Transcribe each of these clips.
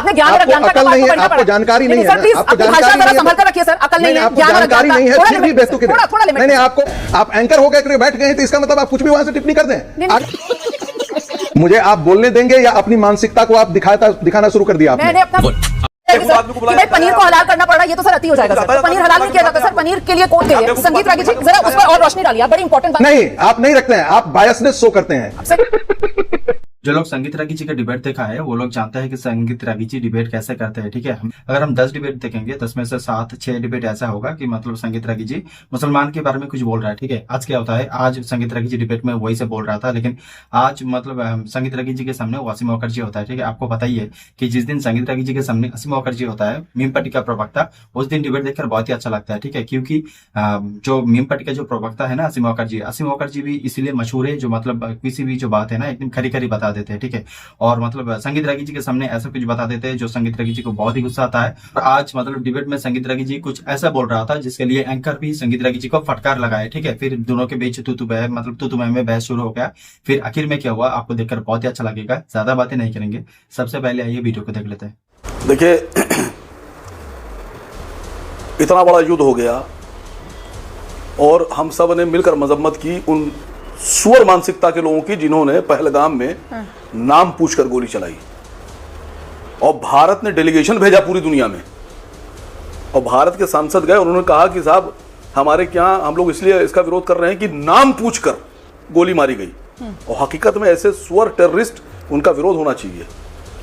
आपने ज्ञान रख ज्ञान अकल नहीं है, आपको जानकारी नहीं है, आपको जानकारी नहीं है, संभल कर रखिए सर, अकल नहीं है, आपको जानकारी नहीं है, फिर भी बेवकूफी नहीं, आपको आप एंकर हो गए बैठ गए हैं तो इसका मतलब आप कुछ भी वहां से टिप्पणी कर दें। मुझे आप बोलने देंगे या अपनी मानसिकता को आप दिखाना शुरू कर दिया आपने? भाई पनीर को हलाल करना पड़ रहा है, ये तो सर अति हो जाएगा सर। पनीर हलाल नहीं किया जाता सर, पनीर के लिए कोड के लिए। संगीत रागी जी जरा उस पर और रोशनी डालिए, बड़ी इंपॉर्टेंट बात। नहीं, आप नहीं रखते हैं, आप बायसनेस शो करते हैं। जो लोग संगीत रागी जी का डिबेट देखा है वो लोग जानते हैं कि संगीत रागी जी डिबेट कैसे करते हैं, ठीक है। अगर हम 10 डिबेट देखेंगे 10 में से 7-6 डिबेट ऐसा होगा कि मतलब संगीत रागी जी मुसलमान के बारे में कुछ बोल रहा है, ठीक है। आज क्या होता है, आज संगीत रागी जी डिबेट में वही से बोल रहा था, लेकिन आज मतलब संगीत रागी जी के सामने असीम मुखर्जी होता है, ठीक है। आपको बताइए कि जिस दिन संगीत रागी जी के सामने असीम मुखर्जी होता है, मीम पार्टी का प्रवक्ता, उस दिन डिबेट देखकर बहुत ही अच्छा लगता है, ठीक है। क्योंकि जो मीम पार्टी का जो प्रवक्ता है ना असीम मुखर्जी भी इसीलिए मशहूर है, जो मतलब किसी भी जो बात है ना एकदम खरी खरी बता देते हैं, ठीक है। और मतलब संगीत रागी जी के सामने ऐसा कुछ बता देते हैं जो संगीत रागी जी को बहुत ही गुस्सा आता है। और आज मतलब डिबेट में संगीत रागी जी कुछ ऐसा बोल रहा था जिसके लिए एंकर भी संगीत रागी जी को फटकार लगाए, ठीक है। फिर दोनों के बीच तू में बहस शुरू हो गया। फिर आखिर में क्या हुआ आपको देखकर बहुत ही अच्छा लगेगा, ज्यादा बातें नहीं करेंगे। सबसे पहले आइए वीडियो को देख लेते हैं। देखिए, इतना बड़ा युद्ध हो गया और हम सब ने मिलकर मजम्मत की उन सुअर मानसिकता के लोगों की जिन्होंने पहलगाम में नाम पूछकर गोली चलाई। और भारत ने डेलीगेशन भेजा पूरी दुनिया में, और भारत के सांसद गए, उन्होंने कहा कि साहब हमारे क्या, हम लोग इसलिए इसका विरोध कर रहे हैं कि नाम पूछकर गोली मारी गई। और हकीकत में ऐसे सुअर टेररिस्ट, उनका विरोध होना चाहिए।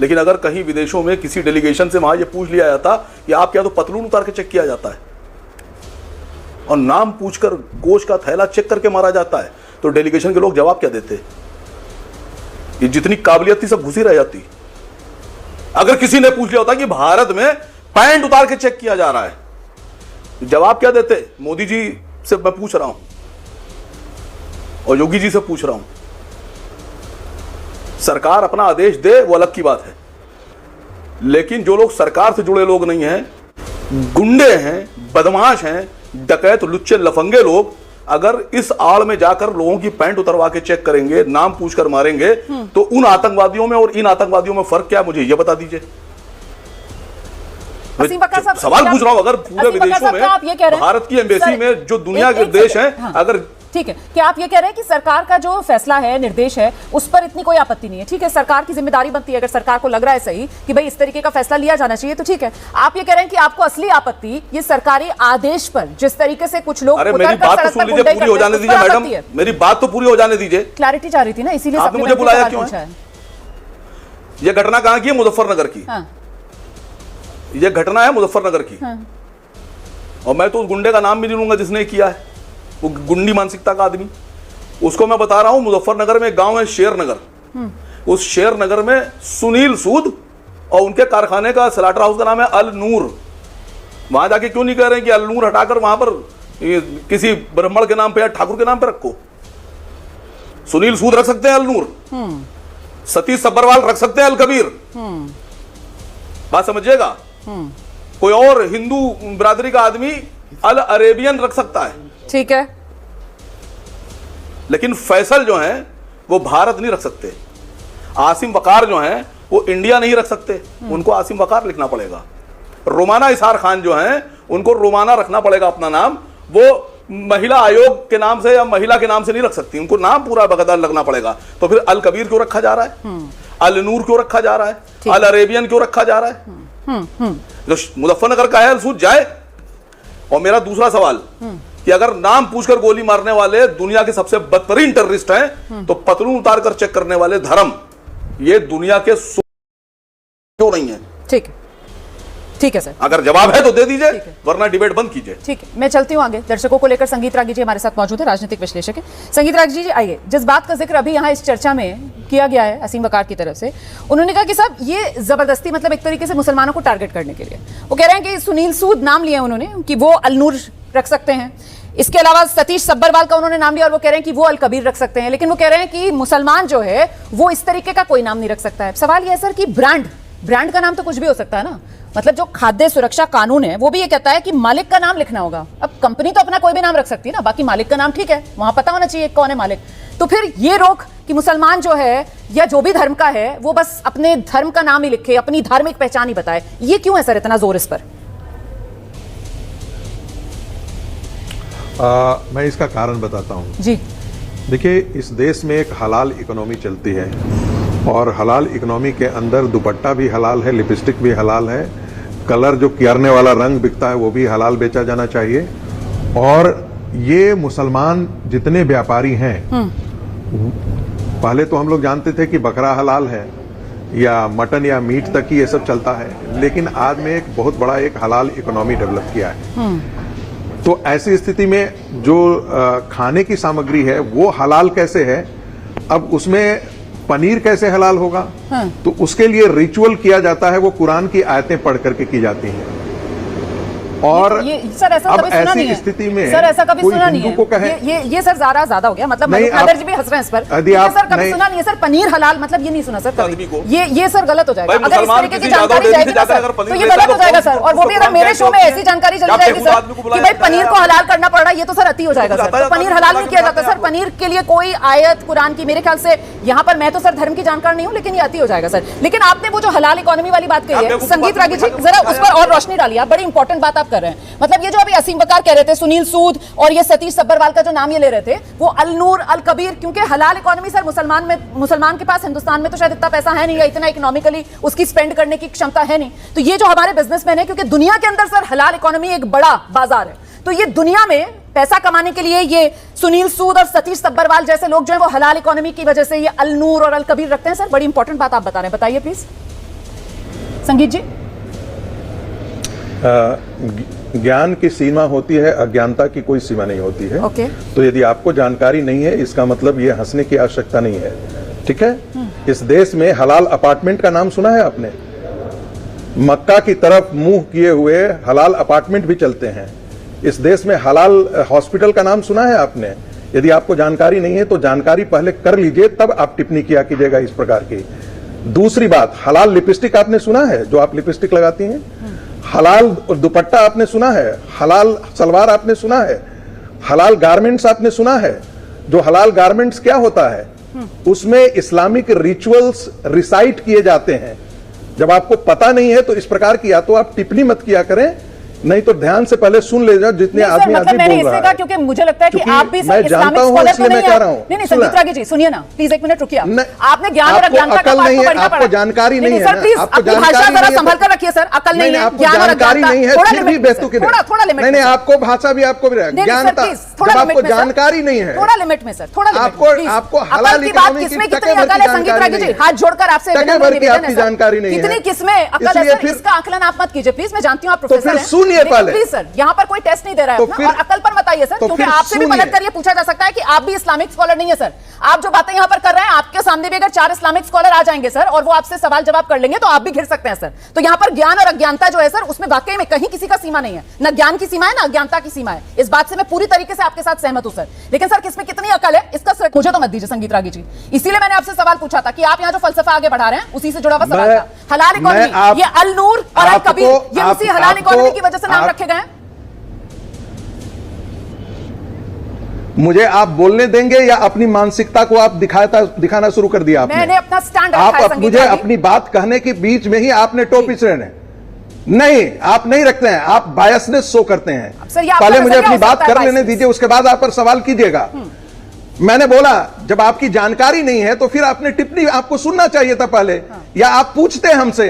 लेकिन अगर कहीं विदेशों में किसी डेलीगेशन से वहां ये पूछ लिया जाता कि आप क्या, तो पतलून उतार के चेक किया जाता है, और नाम पूछकर गोश्त का थैला चेक करके मारा जाता है, तो डेलीगेशन के लोग जवाब क्या देते? ये जितनी काबिलियत थी सब घुसी रह जाती। अगर किसी ने पूछ लिया होता कि भारत में पैंट उतार के चेक किया जा रहा है, जवाब क्या देते? मोदी जी से मैं पूछ रहा हूं और योगी जी से पूछ रहा हूं। सरकार अपना आदेश दे वो अलग की बात है, लेकिन जो लोग सरकार से जुड़े लोग नहीं हैं, गुंडे हैं, बदमाश हैं, डकैत, लुच्चे, लफंगे लोग, अगर इस आड़ में जाकर लोगों की पैंट उतरवा के चेक करेंगे, नाम पूछकर मारेंगे, तो उन आतंकवादियों में और इन आतंकवादियों में फर्क क्या, मुझे यह बता दीजिए। सवाल पूछ रहा हूं, अगर पूरे विदेशों में, भारत की एम्बेसी में जो दुनिया के देश हैं, अगर ठीक है, क्या आप ये कह रहे हैं कि सरकार का जो फैसला है, निर्देश है, उस पर इतनी कोई आपत्ति नहीं है? ठीक है, सरकार की जिम्मेदारी बनती है, अगर सरकार को लग रहा है सही कि भाई इस तरीके का फैसला लिया जाना चाहिए तो ठीक है। आप ये कह रहे हैं कि आपको असली आपत्ति ये सरकारी आदेश पर, जिस तरीके से कुछ लोग, अरे मेरी बात तो सुन लीजिए, पूरी हो जाने दीजिए मैडम, मेरी बात तो पूरी हो जाने दीजिए। क्लैरिटी चाह रही थी ना, इसीलिए आपने मुझे बुलाया क्यों है? ये घटना कहां की है? मुजफ्फरनगर की। ये घटना है मुजफ्फरनगर की, और मैं तो उस गुंडे का नाम भी नहीं लूंगा जिसने किया है, वो गुंडी मानसिकता का आदमी। उसको मैं बता रहा हूं, मुजफ्फरनगर में एक गांव है शेरनगर, उस शेरनगर में सुनील सूद और उनके कारखाने का स्लाटर हाउस का नाम है अल नूर। वहां जाके क्यों नहीं कह रहे हैं कि अल नूर हटाकर वहां पर किसी ब्राह्मण के नाम पे या ठाकुर के नाम पे रखो? सुनील सूद रख सकते हैं अल नूर, सतीश सब्बरवाल रख सकते हैं अल कबीर। बात समझिएगा। कोई और हिंदू बिरादरी का आदमी अल अरेबियन रख सकता है, ठीक है, लेकिन फैसल जो है वो भारत नहीं रख सकते। आसिम वकार जो है वो इंडिया नहीं रख सकते, उनको आसिम वकार लिखना पड़ेगा। रोमाना इसार खान जो है उनको रोमाना रखना पड़ेगा अपना नाम, वो महिला आयोग के नाम से या महिला के नाम से नहीं रख सकती, उनको नाम पूरा बगदार लगना पड़ेगा। तो फिर अल कबीर क्यों रखा जा रहा है? अल नूर क्यों रखा जा रहा है? अल अरेबियन क्यों रखा जा रहा है? जो मुजफ्फरनगर का है अल सूद जाए। और मेरा दूसरा सवाल कि अगर नाम पूछकर गोली मारने वाले दुनिया के सबसे बदतरीन टेररिस्ट हैं, तो पतलून उतार कर चेक करने वाले धर्म, ये दुनिया के क्यों नहीं है? ठीक है, ठीक है सर, अगर जवाब है तो दे दीजिए, वरना डिबेट बंद कीजिए। ठीक है, मैं चलती हूँ आगे। दर्शकों को लेकर संगीत रागी जी हमारे साथ मौजूद है, राजनीतिक विश्लेषक है। संगीत रागी जी आइए, जिस बात का जिक्र अभी यहाँ इस चर्चा में किया गया है असीम वकार की तरफ से, उन्होंने कहा कि साहब ये जबरदस्ती, मतलब एक तरीके से मुसलमानों को टारगेट करने के लिए, वो कह रहे हैं कि सुनील सूद नाम लिया उन्होंने कि वो अल नूर रख सकते हैं, इसके अलावा सतीश सब्बरवाल का उन्होंने नाम लिया और वो कह रहे हैं कि वो अल कबीर रख सकते हैं, लेकिन वो कह रहे हैं कि मुसलमान जो है वो इस तरीके का कोई नाम नहीं रख सकता है। सवाल ये है सर कि ब्रांड का नाम तो कुछ भी हो सकता है ना, मतलब जो खाद्य सुरक्षा कानून है वो भी ये कहता है कि मालिक का नाम लिखना होगा। अब कंपनी तो अपना कोई भी नाम रख सकती है ना, बाकी मालिक का नाम ठीक है, वहां पता होना चाहिए कौन है मालिक। तो फिर ये रोक कि मुसलमान जो है या जो भी धर्म का है वो बस अपने धर्म का नाम ही लिखे, अपनी धार्मिक पहचान ही बताए? ये क्यों है सर इतना जोर इस पर? मैं इसका कारण बताता हूं जी। देखिए, इस देश में एक हलाल इकोनॉमी चलती है और हलाल इकोनॉमी के अंदर दुपट्टा भी हलाल है, लिपस्टिक भी हलाल है, कलर जो करने वाला रंग बिकता है वो भी हलाल बेचा जाना चाहिए। और ये मुसलमान जितने व्यापारी हैं, पहले तो हम लोग जानते थे कि बकरा हलाल है या मटन या मीट तक ही ये सब चलता है, लेकिन आज में एक बहुत बड़ा एक हलाल इकोनॉमी डेवलप किया है। तो ऐसी स्थिति में जो खाने की सामग्री है वो हलाल कैसे है, अब उसमें पनीर कैसे हलाल होगा? तो उसके लिए रिचुअल किया जाता है, वो कुरान की आयतें पढ़ करके की जाती हैं। और सर ऐसा अब कभी सुना नहीं ऐसी है स्थिति में सर, ऐसा कभी कोई सुना नहीं हिंदू को कहे ये सर ज्यादा हो गया, मतलब नहीं, मधुकर जी भी हंस रहे हैं इस पर। यदि ये आप सर कभी नहीं- सुना नहीं है सर, पनीर हलाल, मतलब ये नहीं सुना सर कभी। ये सर गलत हो जाएगा भाई, अगर इस मुसलमान तरीके की किसी जानकारी जादव जाएगी ना जाकर सर, अगर तो पनीर ये बेचता गलत हो तो जाएगा कौन- सर। और वो भी कौन- अगर मेरे कौन- शो में कौन- ऐसी जानकारी चली क्या जाएगी बेवकूफ सर आदमी को कि बुलाया भाई जाता है पनीर यार? को हलाल करना पड़ रहा है, ये तो सर अति हो जाएगा तो सर। जाता तो है, पनीर जाता है, हलाल नहीं किया जाता जाता है सर, पनीर के लिए कोई आयत कुरान की, मेरे ख्याल से यहाँ पर, मैं तो सर धर्म की जानकार नहीं हूँ, लेकिन ये अति हो जाएगा सर। लेकिन आपने वो जो हलाल इकोनॉमी वाली बात कही है संगीत रागी जी, जरा उस पर और रोशनी डालिए, आप बड़ी इंपॉर्टेंट बात आप कर रहे हैं। मतलब ये जो अभी असीम वकार कह रहे थे, सुनील सूद और ये सतीश सब्बरवाल का जो नाम ये ले रहे थे, वो अल-नूर अल-कबीर, क्योंकि हलाल इकोनॉमी सर मुसलमान के पास हिंदुस्तान में तो शायद इतना पैसा है नहीं या इतना इकोनॉमिकली उसकी स्पेंड करने की क्षमता है नहीं। तो ये जो हमारे बिजनेसमैन है, क्योंकि दुनिया के अंदर सर हलाल इकोनॉमी एक बड़ा बाजार है, तो ये दुनिया में पैसा कमाने के लिए ये सुनील सूद और सतीश सब्बरवाल जैसे लोग जो है वो हलाल इकोनॉमी की वजह से ये अल-नूर और अल-कबीर रखते हैं। सर बड़ी इंपॉर्टेंट बात आप बता रहे हैं, बताइए प्लीज संगीत जी। ज्ञान की सीमा होती है, अज्ञानता की कोई सीमा नहीं होती है। ओके। तो यदि आपको जानकारी नहीं है, इसका मतलब ये हंसने की आवश्यकता नहीं है, ठीक है? इस देश में हलाल अपार्टमेंट का नाम सुना है आपने? मक्का की तरफ मुंह किए हुए हलाल अपार्टमेंट भी चलते हैं। इस देश में हलाल हॉस्पिटल का नाम सुना है आपने? यदि आपको जानकारी नहीं है तो जानकारी पहले कर लीजिए, तब आप टिप्पणी किया कीजिएगा इस प्रकार की। दूसरी बात, हलाल लिपस्टिक आपने सुना है, जो आप लिपस्टिक लगाती हैं? हलाल दुपट्टा आपने सुना है? हलाल सलवार आपने सुना है? हलाल गारमेंट्स आपने सुना है? जो हलाल गारमेंट्स क्या होता है, उसमें इस्लामिक रिचुअल्स रिसाइट किए जाते हैं। जब आपको पता नहीं है तो इस प्रकार की या तो आप टिप्पणी मत किया करें, नहीं तो ध्यान से पहले सुन ले जाओ जितने आदमी मतलब मैंने बोल इसलिए रहा कहा है। क्योंकि मुझे लगता है कि क्योंकि आप भी मैं जानता हूं, इसलिए मैं कह रहा हूं। नहीं संगीत रागी जी सुनिए ना प्लीज, एक मिनट रुकिए। आपने ज्ञान और आपको अज्ञानता का अकल पाठ नहीं को है, पढ़ना आपको पड़ा। जानकारी नहीं है सर ना, प्लीज आपको अपनी भाषा जानकारी जरा नहीं है संभल तो- कर रखिए सर। अकल नहीं है, आपको ज्ञान और जानकारी अज्ञानता, नहीं है, थोड़ा फिर भी लिमिट में सर, बेतुकी थोड़ा लिमिट नहीं, में सर। आपको भाषा भी आपको भी नहीं, ज्ञानता, सर, please, थोड़ा जब लिमिट आपको में सर। जानकारी नहीं है, थोड़ा लिमिट में सर, थोड़ा लिमिट आपको- में, please। आपको अकल हलाल की बात इकोनॉमी किसमें की कितनी टके भर अकल की है संगीत जानकारी रागी जी? नहीं है। हाथ जोड़कर आपसे टके विनम्र भर की निवेदन आपकी है सर। जानकारी नहीं है। कितनी किसमें अकल है इसलिए सर, फिर- इसका आकलन आप मत कीजिए प्लीज। मैं जानती हूँ आप प्रोफेसर फिर हैं, सुनिए लेकिन पहले। प्लीज सर यहाँ पर कोई टेस्ट नहीं दे रहा है तो अपना, फिर- और अकल पर मत आइए सर, तो क्योंकि फिर आपसे भी सुनिए। पलट कर ये पूछा जा सकता है कि आप भी इस्लामिक स्कॉलर नहीं है सर। आप जो बातें यहाँ पर कर रहे हैं, आपके सामने भी अगर 4 इस्लामिक स्कॉलर आ जाएंगे सर और वो आपसे सवाल जवाब कर लेंगे तो आप भी घिर सकते हैं सर। तो यहाँ पर ज्ञान और अज्ञानता जो है सर, उसमें वाकई में कहीं किसी का सीमा नहीं है, ना ज्ञान की सीमा है ना अज्ञानता की सीमा है। इस बात से मैं पूरी तरीके से आपके साथ सहमत हूं सर। लेकिन सर किसमें कितनी अकल है इसका सर मुझे तो मत दीजिए संगीत रागी जी। इसीलिए मैंने आपसे सवाल पूछा था कि आप यहाँ जो फलसफा आगे बढ़ा रहे हैं उसी से जुड़ा हुआ सवाल था। हलाल इकोनॉमी, ये अल-नूर और अल-कबीर, ये उसी हलाल इकोनॉमी की वजह से नाम रखे गए हैं। मुझे आप बोलने देंगे या अपनी मानसिकता को आप दिखाना शुरू कर दिया आपने? मैंने अपना स्टैंड रखा है आप संगीत मुझे रागी। अपनी बात कहने के बीच में ही आपने टोपी रहे नहीं, आप नहीं रखते हैं, आप बायसनेस शो करते हैं। सर, ये आपका पहले मुझे नजरिया अपनी हो बात सकता है कर लेने biasness। दीजिए, उसके बाद आप पर सवाल कीजिएगा। मैंने बोला जब आपकी जानकारी नहीं है तो फिर आपने टिप्पणी आपको सुनना चाहिए था पहले, या आप पूछते हैं हमसे।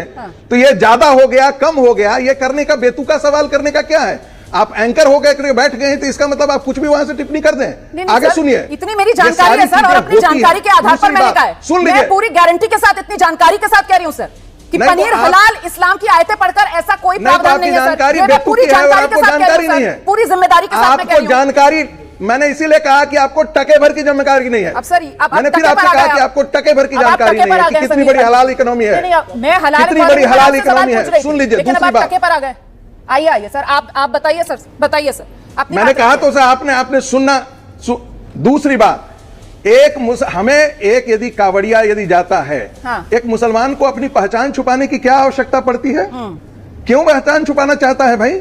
तो ये ज्यादा हो गया कम हो गया, ये करने का बेतुका सवाल करने का क्या है? आप एंकर हो गए बैठ गए हैं तो इसका मतलब आप कुछ भी वहां से टिप्पणी कर दें। आगे सुनिए, इतनी मेरी जानकारी है सर, और अपनी जानकारी के आधार पर मैंने कहा है, सुन मैं लीजिए, पूरी गारंटी के साथ इतनी जानकारी के साथ कह रही हूं सर कि नहीं, पनीर तो आप- हलाल इस्लाम की आयतें पढ़कर ऐसा कोई नहीं, प्रावधान आपकी नहीं है सर। जानकारी ये मैं पूरी बेतुकी है और जानकारी के आपको साथ कह रही जानकारी हूं नहीं सर, है। पूरी जिम्मेदारी के साथ मैं कह आपको रही हूं। जानकारी, मैंने इसीलिए कहा कि आपको टके भर की जानकारी नहीं है। अब सर अब मैंने फिर टके पर आपसे आ कहा गए कि आप। आपको टके भर की अब आप जानकारी टके नहीं पर है आ कि गए कितनी संगीत बड़ी रागी। हलाल इकोनॉमी है। नहीं, नहीं, मैं हलाल कितनी बड़ी इकोनॉमी हलाल से सवाल इकोनॉमी है, पूछ रही थी, सुन लीजिए। लेकिन अब दूसरी आप बात, टके पर आ गए। आइए सर, आप बताइए सर, बताइए सर। अपनी मैंने बात कहा रखिए। तो सर आपने सुनना। दूसरी बात, हमें एक यदि कावड़िया यदि जाता है, हाँ। एक मुसलमान को अपनी पहचान छुपाने की क्या आवश्यकता पड़ती है? क्यों पहचान छुपाना चाहता है भाई?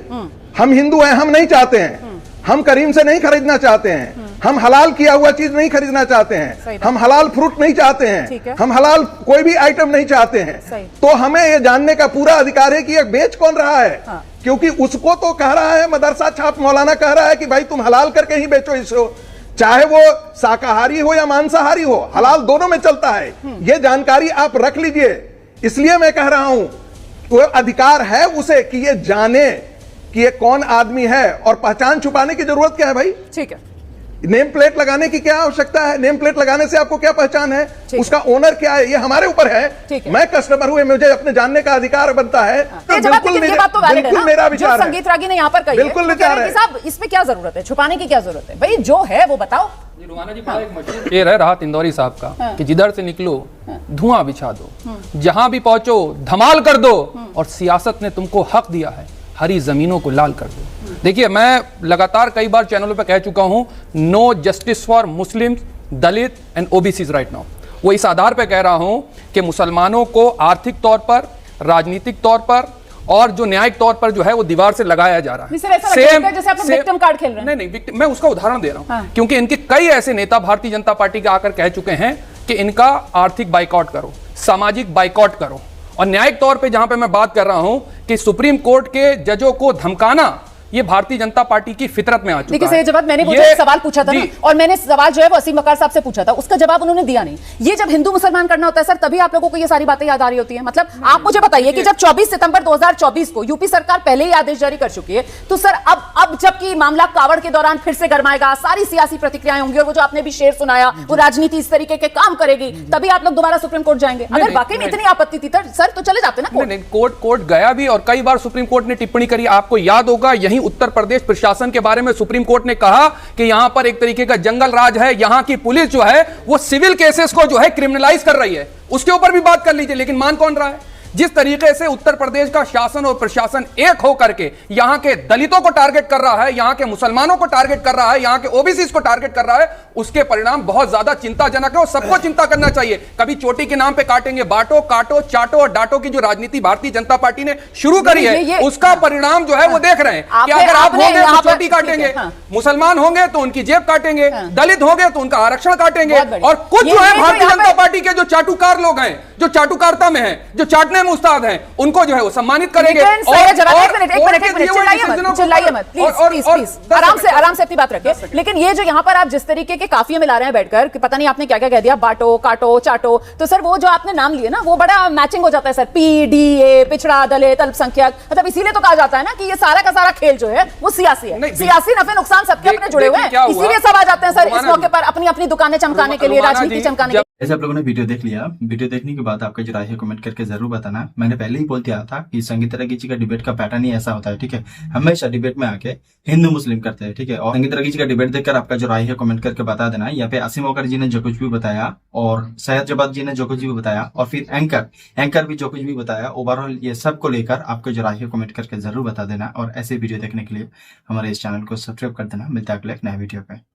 हम हिंदू हैं, हम नहीं चाहते हैं, हम करीम से नहीं खरीदना चाहते हैं, हम हलाल किया हुआ चीज नहीं खरीदना चाहते हैं, हम हलाल फ्रूट नहीं चाहते हैं, हम हलाल कोई भी आइटम नहीं चाहते हैं। तो हमें ये जानने का पूरा अधिकार है कि ये बेच कौन रहा है। हाँ। क्योंकि उसको तो कह रहा है मदरसा छाप मौलाना कह रहा है कि भाई तुम हलाल करके ही बेचो इसको, चाहे वो शाकाहारी हो या मांसाहारी हो, हलाल दोनों में चलता है। ये जानकारी आप रख लीजिए। इसलिए मैं कह रहा हूं वो अधिकार है उसे कि ये जाने कि ये कौन आदमी है, और पहचान छुपाने की जरूरत क्या है भाई? ठीक है, नेम प्लेट लगाने की क्या आवश्यकता है? नेम प्लेट लगाने से आपको क्या पहचान है? उसका ओनर क्या है? ये हमारे ऊपर है। मैं कस्टमर हूं, मुझे अपने जानने का अधिकार बनता है। तो बिल्कुल मेरा विचार है। संगीत रागी ने यहाँ पर कही बिल्कुल विचार है। साहब इसमें क्या जरूरत है, छुपाने की क्या जरूरत है? भाई जो है वो बताओ। शेर है राहत इंदौरी साहब का कि जिधर से निकलो धुआं बिछा दो, जहां भी पहुंचो धमाल कर दो, और सियासत ने तुमको हक दिया है हरी जमीनों को लाल कर दो। देखिए, मैं लगातार कई बार चैनलों पे कह चुका हूं, no justice for Muslim, Dalit and OBCs right now. वो इस आधार पे कह रहा हूं कि मुसलमानों को आर्थिक तौर पर, राजनीतिक तौर पर और जो न्यायिक तौर पर जो है वो दीवार से लगाया जा रहा है। जैसे आप विक्टिम कार्ड खेल रहे हैं। नहीं, मैं उसका उदाहरण दे रहा हूं। क्योंकि इनके कई ऐसे नेता भारतीय जनता पार्टी के आकर कह चुके हैं कि इनका आर्थिक बाइकआउट करो, सामाजिक बाइकआउट करो, और न्यायिक तौर पे जहां पे मैं बात कर रहा हूं कि सुप्रीम कोर्ट के जजों को धमकाना, ये भारतीय जनता पार्टी की फितरत में आ चुका है। जवाब मैंने वो सवाल पूछा था ना, और मैंने सवाल जो है वो असीम वकार साहब से पूछा था, उसका जवाब उन्होंने दिया नहीं। ये जब हिंदू मुसलमान करना होता है सर, तभी आप लोगों को ये सारी बातें याद आ रही होती है। मतलब आप मुझे बताइए कि जब 24 सितंबर 2024 को यूपी सरकार पहले ही आदेश जारी कर चुकी है, तो सर अब जबकि मामला कावड़ के दौरान फिर से गरमाएगा, सारी सियासी प्रतिक्रियाएं होंगी, और वो जो आपने भी शेर सुनाया वो राजनीति इस तरीके के काम करेगी, तभी आप लोग दोबारा सुप्रीम कोर्ट जाएंगे। अगर वाकई में इतनी आपत्ति थी सर तो चले जाते ना कोर्ट गया भी, और कई बार सुप्रीम कोर्ट ने टिप्पणी करी। आपको याद होगा, यही उत्तर प्रदेश प्रशासन के बारे में सुप्रीम कोर्ट ने कहा कि यहां पर एक तरीके का जंगल राज है, यहां की पुलिस जो है वो सिविल केसेस को जो है क्रिमिनलाइज कर रही है। उसके ऊपर भी बात कर लीजिए, लेकिन मान कौन रहा है? जिस तरीके से उत्तर प्रदेश का शासन और प्रशासन एक हो करके यहां के दलितों को टारगेट कर रहा है, यहां के मुसलमानों को टारगेट कर रहा है, यहां के ओबीसी को टारगेट कर रहा है, उसके परिणाम बहुत ज्यादा चिंताजनक है और सबको चिंता करना चाहिए। कभी चोटी के नाम पे काटेंगे, बांटो, काटो, चाटो और डांटो की जो राजनीति भारतीय जनता पार्टी ने शुरू करी है, उसका परिणाम जो है वो देख रहे हैं कि अगर आप होंगे तो चोटी काटेंगे, मुसलमान होंगे तो उनकी जेब काटेंगे, दलित होंगे तो उनका आरक्षण काटेंगे, और कुछ जो है भारतीय जनता पार्टी के जो चाटुकार लोग हैं, जो चाटुकारता में हैं, जो चाटने में उस्ताद हैं, उनको जो है वो सम्मानित करेंगे। आराम से अपनी बात रखिए। लेकिन ये जो यहाँ पर आप जिस तरीके के काफिये मिला रहे हैं बैठकर कि पता नहीं आपने क्या क्या कह दिया, बांटो, काटो, चाटो, तो सर वो जो आपने नाम लिए ना वो बड़ा मैचिंग हो जाता है सर, PDA, पिछड़ा, दलित, अल्पसंख्यक। मतलब इसीलिए तो कहा जाता है ना कि ये सारा का सारा खेल जो है वो सियासी है, सियासी नफे नुकसान सबके अपने जुड़े हुए हैं, इसीलिए सब आ जाते हैं सर इस मौके पर अपनी अपनी दुकानें चमकाने के लिए, राजनीति चमकाने के लिए। जैसे आप लोगों ने वीडियो देख लिया, वीडियो देखने के बाद आपका जो राय है कमेंट करके जरूर बताना। मैंने पहले ही बोल दिया था कि संगीत रागी का डिबेट का पैटर्न ही ऐसा होता है, ठीक है। हमेशा डिबेट में आके हिंदू मुस्लिम करते हैं, ठीक है। और संगीत रागी का डिबेट देखकर आपका जो राय है कमेंट करके बता देना। यहाँ पे असीम वकार जी ने जो कुछ भी बताया, और सैयद जवाद जी ने जो कुछ भी बताया, और फिर एंकर भी जो कुछ भी बताया, ओवरऑल ये सब को लेकर आपको जो राय है कमेंट करके जरूर बता देना। और ऐसे वीडियो देखने के लिए हमारे इस चैनल को सब्सक्राइब कर देना। मिलता है अगले एक नए वीडियो पे।